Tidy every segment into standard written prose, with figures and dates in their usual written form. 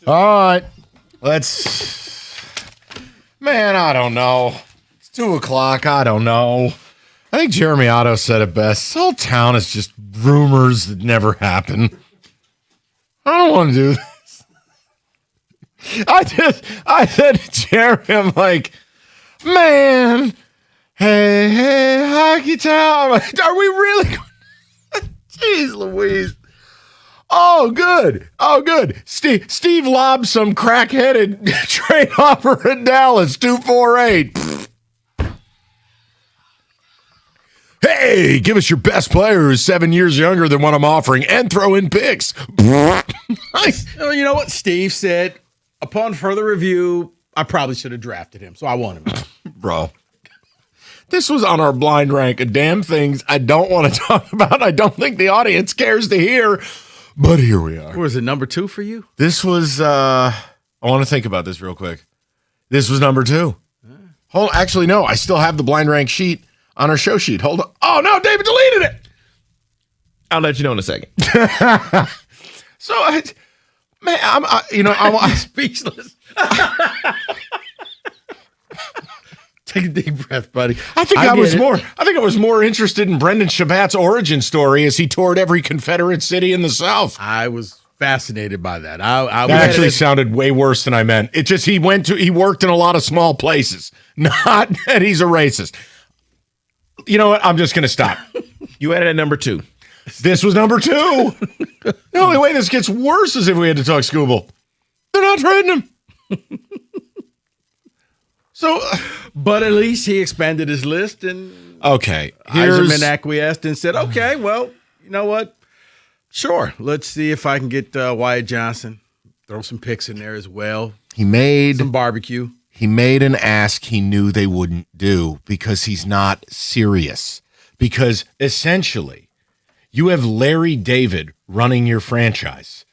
All right. Man, I don't know. It's 2:00. I don't know. I think Jeremy Otto said it best. This whole town is just rumors that never happen. I don't want to do this. I said to Jeremy, I'm like, man, hey, hockey town. Are we really going? Jeez Louise. Oh, good. Steve lobbed some crack-headed trade offer in Dallas, 248. Hey, give us your best player who's 7 years younger than what I'm offering and throw in picks. You know what Steve said? Upon further review, I probably should have drafted him, so I want him. Bro, this was on our blind rank of damn things I don't want to talk about. I don't think the audience cares to hear, but here we are. Was it number 2 for you? This was, I want to think about this real quick. This was number 2. Actually, no, I still have the blind rank sheet on our show sheet. Hold on. Oh, no, David deleted it. I'll let you know in a second. So, I'm speechless. Take a deep breath, buddy. I think I was more interested in Brendan Shabbat's origin story as he toured every Confederate city in the South. I was fascinated by that. That actually sounded way worse than I meant. It just he worked in a lot of small places. Not that he's a racist. You know what? I'm just going to stop. You had it at number 2. This was number 2. The only way this gets worse is if we had to talk Scooble. They're not trading him. So, but at least he expanded his list, and Heisman acquiesced and said, "Okay, well, you know what? Sure, let's see if I can get Wyatt Johnson. Throw some picks in there as well. He made some barbecue. He made an ask he knew they wouldn't do because he's not serious. Because essentially, you have Larry David running your franchise.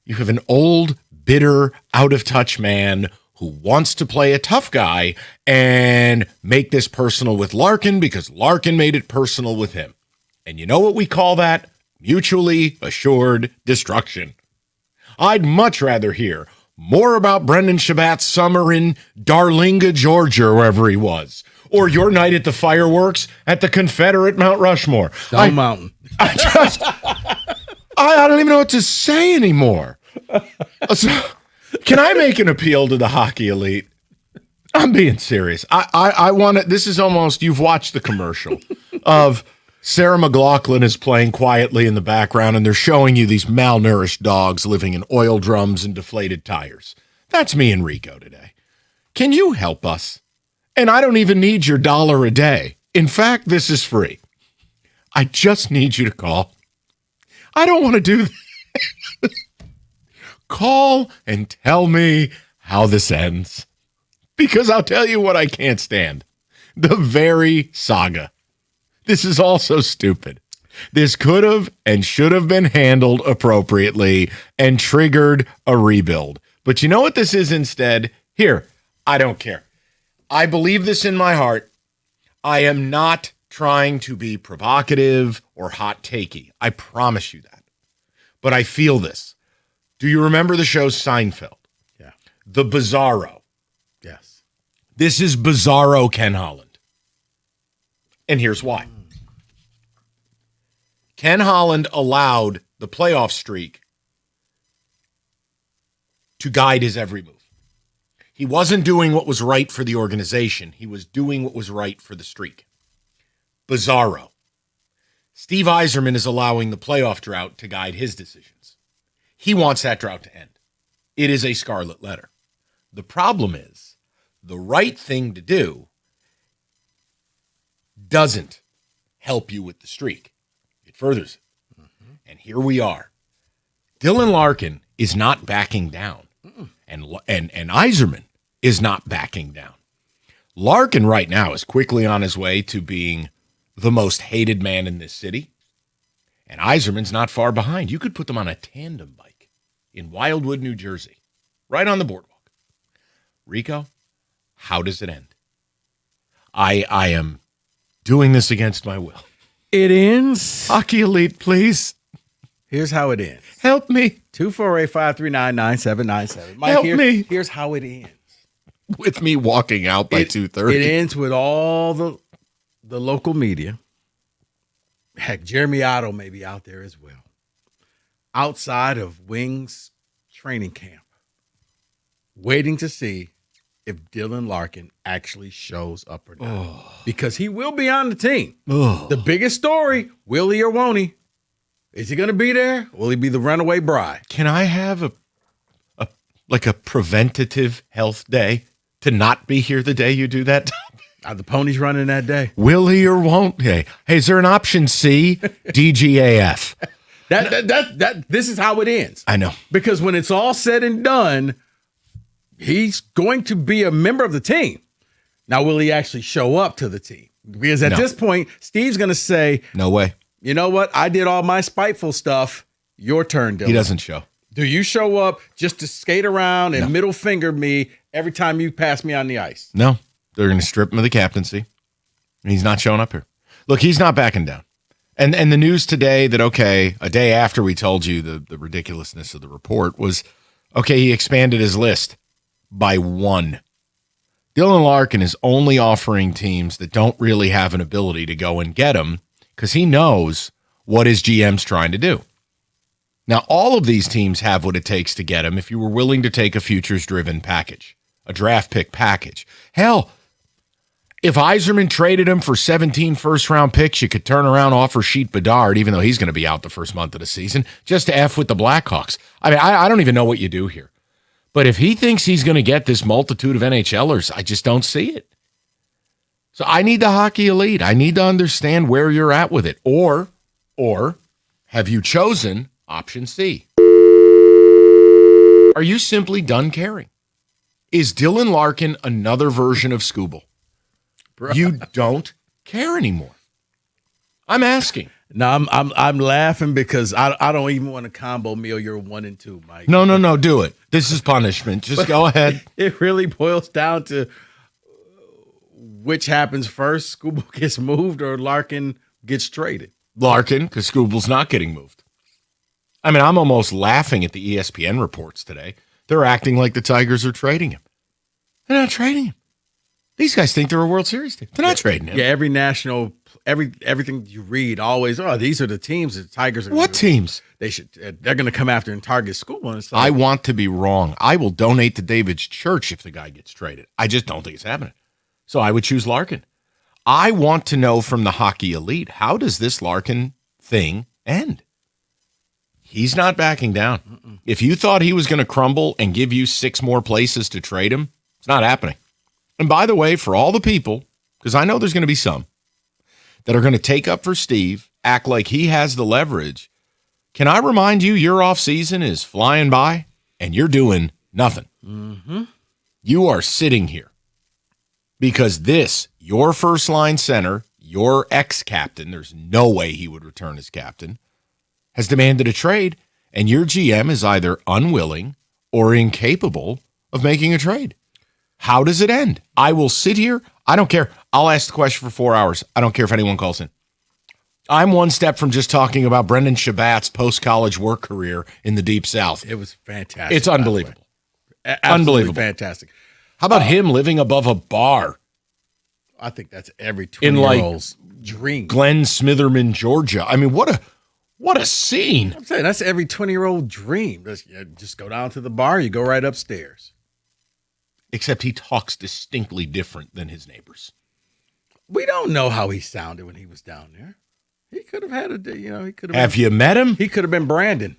You have an old, bitter, out-of-touch man who wants to play a tough guy and make this personal with Larkin because Larkin made it personal with him. And you know what we call that? Mutually assured destruction. I'd much rather hear more about Brendan Shabbat's summer in Darlinga, Georgia, or wherever he was, or your night at the fireworks at the Confederate Mount Rushmore. Stone Mountain. I don't even know what to say anymore. Can I make an appeal to the hockey elite? I'm being serious. I want to. This is almost, you've watched the commercial of Sarah McLachlan is playing quietly in the background, and they're showing you these malnourished dogs living in oil drums and deflated tires. That's me and Rico today. Can you help us? And I don't even need your $1 a day. In fact, this is free. I just need you to call. I don't want to do this. Call and tell me how this ends. Because I'll tell you what I can't stand. The very saga. This is all so stupid. This could have and should have been handled appropriately and triggered a rebuild. But you know what this is instead? Here, I don't care. I believe this in my heart. I am not trying to be provocative or hot-takey. I promise you that. But I feel this. Do you remember the show Seinfeld? Yeah. The Bizarro. Yes. This is Bizarro Ken Holland. And here's why. Ken Holland allowed the playoff streak to guide his every move. He wasn't doing what was right for the organization. He was doing what was right for the streak. Bizarro. Steve Yzerman is allowing the playoff drought to guide his decisions. He wants that drought to end. It is a scarlet letter. The problem is the right thing to do doesn't help you with the streak. It furthers it. Mm-hmm. And here we are. Dylan Larkin is not backing down. And Yzerman is not backing down. Larkin right now is quickly on his way to being the most hated man in this city. And Yzerman's not far behind. You could put them on a tandem bike in Wildwood, New Jersey, right on the boardwalk. Rico, how does it end? I am doing this against my will. It ends. Hockey elite, please. Here's how it ends. Help me. 248-539-9797. Mike, Help me. Here's how it ends. With me walking out by 2:30. It ends with all the local media. Heck, Jeremy Otto may be out there as well. Outside of Wings training camp, waiting to see if Dylan Larkin actually shows up or not. Because he will be on the team. The biggest story, will he or won't he? Is he going to be there? Will he be the runaway bride? Can I have a preventative health day to not be here the day you do that? Are the ponies running that day? Will he or won't he? Hey, is there an option C? DGAF. This is how it ends. I know. Because when it's all said and done, he's going to be a member of the team. Now, will he actually show up to the team? Because at this point, Steve's going to say, no way. You know what? I did all my spiteful stuff. Your turn, Dylan. He doesn't show. Do you show up just to skate around and middle finger me every time you pass me on the ice? No. They're going to strip him of the captaincy. And he's not showing up here. Look, he's not backing down. And the news today that, okay, a day after we told you the ridiculousness of the report was, okay, he expanded his list by 1. Dylan Larkin is only offering teams that don't really have an ability to go and get him because he knows what his GM's trying to do. Now, all of these teams have what it takes to get him if you were willing to take a futures-driven package, a draft pick package. Hell, if Yzerman traded him for 17 first-round picks, you could turn around, offer Sheet Bedard, even though he's going to be out the first month of the season, just to F with the Blackhawks. I mean, I don't even know what you do here. But if he thinks he's going to get this multitude of NHLers, I just don't see it. So I need the hockey elite. I need to understand where you're at with it. Or have you chosen option C? Are you simply done caring? Is Dylan Larkin another version of Scooble? Bruh. You don't care anymore. I'm asking. No, I'm laughing because I don't even want a combo meal. You're 1 and 2, Mike. No, do it. This is punishment. Just go ahead. It really boils down to which happens first. Scooble gets moved or Larkin gets traded. Larkin, because Scooble's not getting moved. I mean, I'm almost laughing at the ESPN reports today. They're acting like the Tigers are trading him. They're not trading him. These guys think they're a World Series team. They're not trading him. Yeah, everything you read always, these are the teams that the Tigers are. What teams? They're going to come after and target Scooble. And I want to be wrong. I will donate to David's church if the guy gets traded. I just don't think it's happening. So I would choose Larkin. I want to know from the hockey elite, how does this Larkin thing end? He's not backing down. If you thought he was going to crumble and give you 6 more places to trade him, it's not happening. And by the way, for all the people, because I know there's going to be some that are going to take up for Steve, act like he has the leverage, can I remind you your offseason is flying by and you're doing nothing? Mm-hmm. You are sitting here because your first-line center, your ex-captain, there's no way he would return as captain, has demanded a trade, and your GM is either unwilling or incapable of making a trade. How does it end? I will sit here. I don't care. I'll ask the question for 4 hours. I don't care if anyone calls in. I'm one step from just talking about Brendan Shabat's post-college work career in the Deep South. It was fantastic. It's unbelievable. Unbelievable. Fantastic. How about him living above a bar? I think that's every 20-year-old's dream. Glen Smitherman, Georgia. I mean, what a scene. I'm saying that's every 20-year-old dream. Just go down to the bar, you go right upstairs. Except he talks distinctly different than his neighbors. We don't know how he sounded when he was down there. He could have had he could have. Have you met him? He could have been Brandon.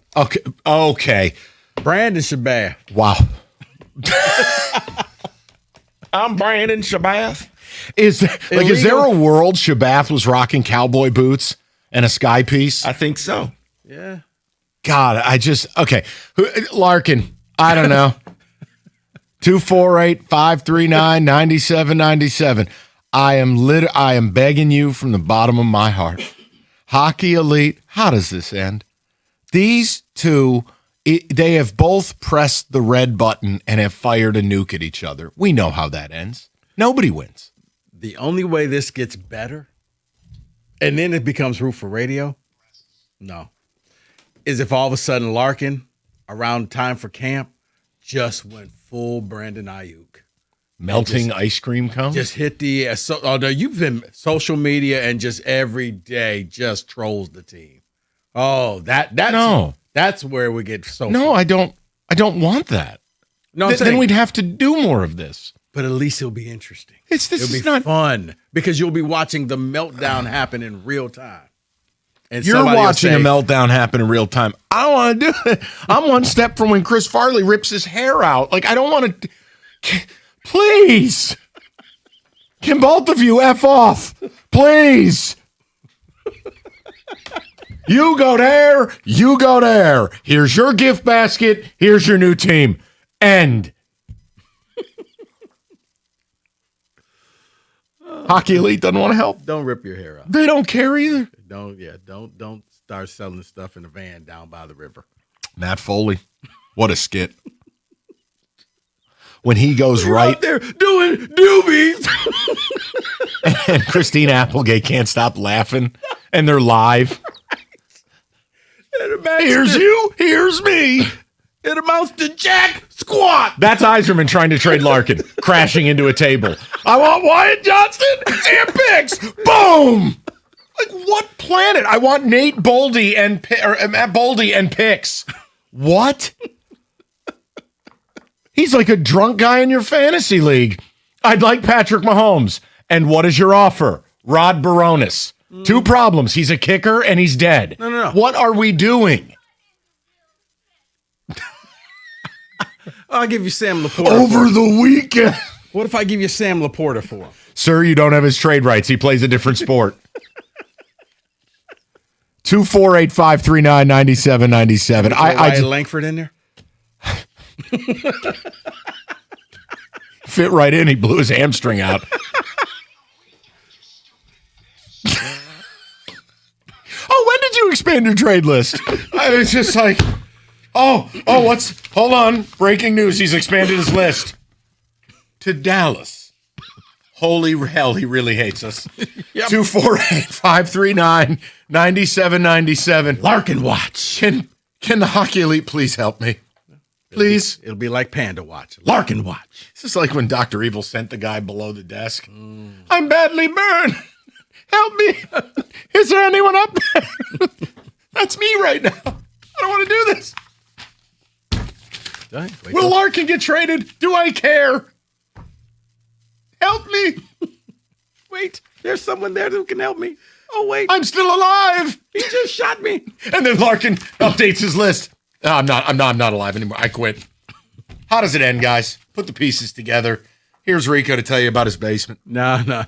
Okay. Brandon Shabat. Wow. I'm Brandon Shabath. Is there a world Shabath was rocking cowboy boots and a sky piece? I think so. Yeah. God, Larkin, I don't know. 248-539-9797. I am begging you from the bottom of my heart. Hockey elite, how does this end? These two, they have both pressed the red button and have fired a nuke at each other. We know how that ends. Nobody wins. The only way this gets better, and then it becomes Root for Radio, no, is if all of a sudden Larkin, around time for camp, just went full Brandon Ayuk. Melting ice cream cone? Just hit the although you've been social media and just every day just trolls the team. Oh, that's where we get so No, I don't want that. No, Then we'd have to do more of this. but at least it'll be interesting. This It'll is be not fun because you'll be watching the meltdown happen in real time. And You're somebody will watching say, a meltdown happen in real time. I don't want to do it. I'm one step from when Chris Farley rips his hair out. Like, I don't want to. Please. Can both of you F off? Please. You go there. You go there. Here's your gift basket. Here's your new team. End. Hockey Elite doesn't want to help. Don't rip your hair out. They don't care either. Don't start selling stuff in a van down by the river. Matt Foley. What a skit. When he goes You're right out there doing doobies. and Christine Applegate can't stop laughing and they're live. Here's you, here's me. It amounts to jack squat. That's Iserman trying to trade Larkin, crashing into a table. I want Wyatt Johnston and picks. Boom. Like, what planet? I want Nate Boldy and Matt Boldy and picks. What? He's like a drunk guy in your fantasy league. I'd like Patrick Mahomes. And what is your offer? Rod Baronis. Two problems. He's a kicker and he's dead. No. What are we doing? I'll give you Sam Laporta. Over the weekend. What if I give you Sam Laporta for him? Sir, you don't have his trade rights. He plays a different sport. 248-539-9797. I Langford in there? fit right in. He blew his hamstring out. Oh, when did you expand your trade list? I was just like, hold on. Breaking news. He's expanded his list to Dallas. Holy hell, he really hates us. Yep. 248-539-9797. Larkin watch. Can the Hockey Elite please help me? Please. It'll be like Panda watch. Larkin watch. This is like when Dr. Evil sent the guy below the desk. I'm badly burned. Help me. Is there anyone up there? That's me right now. I don't want to do this. Will Larkin get traded? Do I care? Help me. Wait, there's someone there who can help me. Oh, wait. I'm still alive. He just shot me. And then Larkin updates his list. No, I'm not alive anymore. I quit. How does it end, guys? Put the pieces together. Here's Rico to tell you about his basement. No.